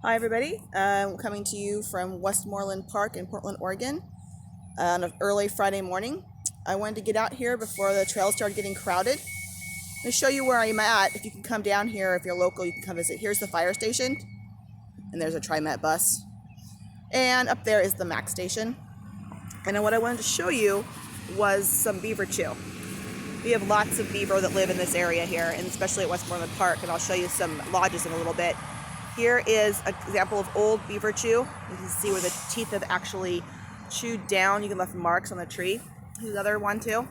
Hi everybody, I'm coming to you from Westmoreland Park in Portland, Oregon on an early Friday morning. I wanted to get out here before the trails started getting crowded. I'm going to show you where I'm at. If you can come down here, if you're local, you can come visit. Here's the fire station, and there's a TriMet bus. And up there is the MAC station. And then what I wanted to show you was some beaver chew. We have lots of beaver that live in this area here, and especially at Westmoreland Park, and I'll show you some lodges in a little bit. Here is an example of old beaver chew. You can see where the teeth have actually chewed down. You can left marks on the tree. Here's another one too,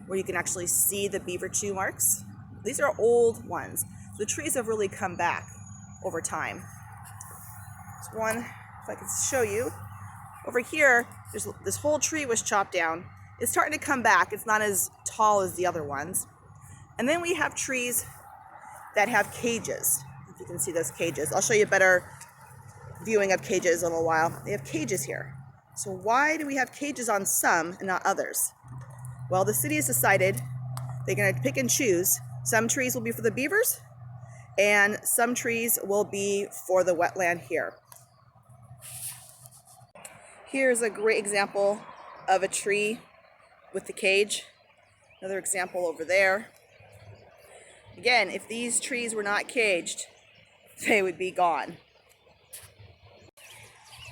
where you can actually see the beaver chew marks. These are old ones. The trees have really come back over time. There's one, if I can show you. Over here, this whole tree was chopped down. It's starting to come back. It's not as tall as the other ones. And then we have trees that have cages. If you can see those cages. I'll show you a better viewing of cages in a little while. They have cages here. So why do we have cages on some and not others? Well, the city has decided they're going to pick and choose. Some trees will be for the beavers, and some trees will be for the wetland here. Here's a great example of a tree with the cage. Another example over there. Again, if these trees were not caged, they would be gone.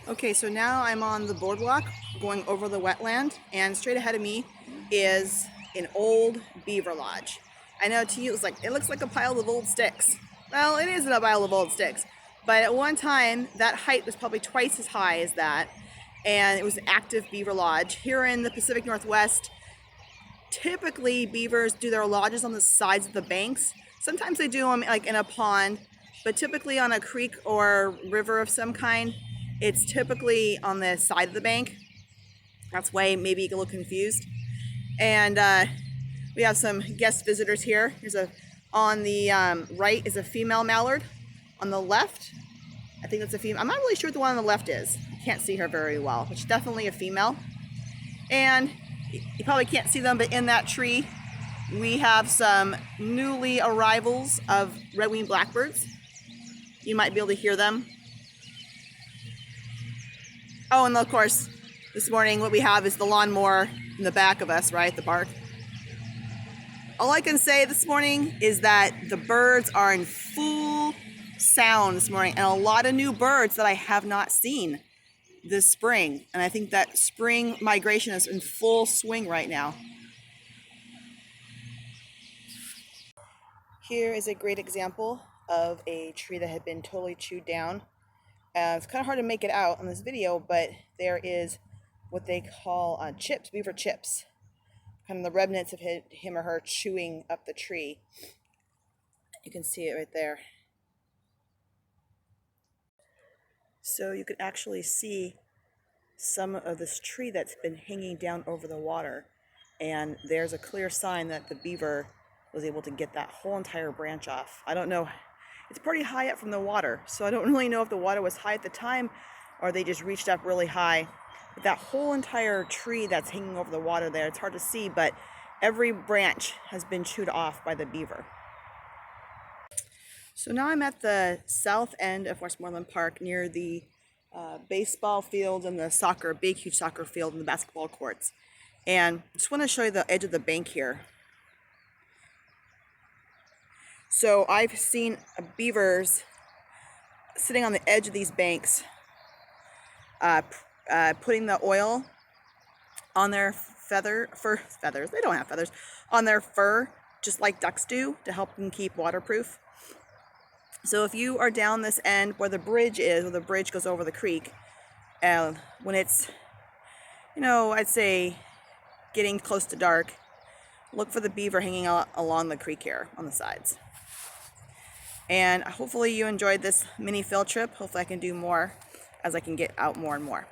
Okay, so now I'm on the boardwalk going over the wetland, and straight ahead of me is an old beaver lodge. I know to you it looks like a pile of old sticks. Well, it isn't a pile of old sticks, but at one time that height was probably twice as high as that, and it was an active beaver lodge. Here in the Pacific Northwest, typically beavers do their lodges on the sides of the banks. Sometimes they do them like in a pond, but typically on a creek or river of some kind, it's typically on the side of the bank. That's why maybe you get a little confused. And we have some guest visitors here. On the right is a female mallard. On the left, I think that's a female. I'm not really sure what the one on the left is. I can't see her very well, but she's definitely a female. And you probably can't see them, but in that tree, we have some newly arrivals of red-winged blackbirds. You might be able to hear them. Oh, and of course, this morning what we have is the lawnmower in the back of us, right, the park. All I can say this morning is that the birds are in full sound this morning, and a lot of new birds that I have not seen this spring. And I think that spring migration is in full swing right now. Here is a great example of a tree that had been totally chewed down. It's kind of hard to make it out on this video, but there is what they call chips, beaver chips. Kind of the remnants of him or her chewing up the tree. You can see it right there. So you can actually see some of this tree that's been hanging down over the water. And there's a clear sign that the beaver was able to get that whole entire branch off. I don't know. It's pretty high up from the water, so I don't really know if the water was high at the time or they just reached up really high. But that whole entire tree that's hanging over the water there, it's hard to see, but every branch has been chewed off by the beaver. So now I'm at the south end of Westmoreland Park near the baseball field and the big huge soccer field and the basketball courts. And I just want to show you the edge of the bank here. So I've seen beavers sitting on the edge of these banks, putting the oil on their feathers. They don't have feathers. On their fur, just like ducks do, to help them keep waterproof. So if you are down this end where the bridge is, where the bridge goes over the creek, when it's, I'd say getting close to dark, look for the beaver hanging out along the creek here on the sides. And hopefully you enjoyed this mini field trip. Hopefully I can do more as I can get out more and more.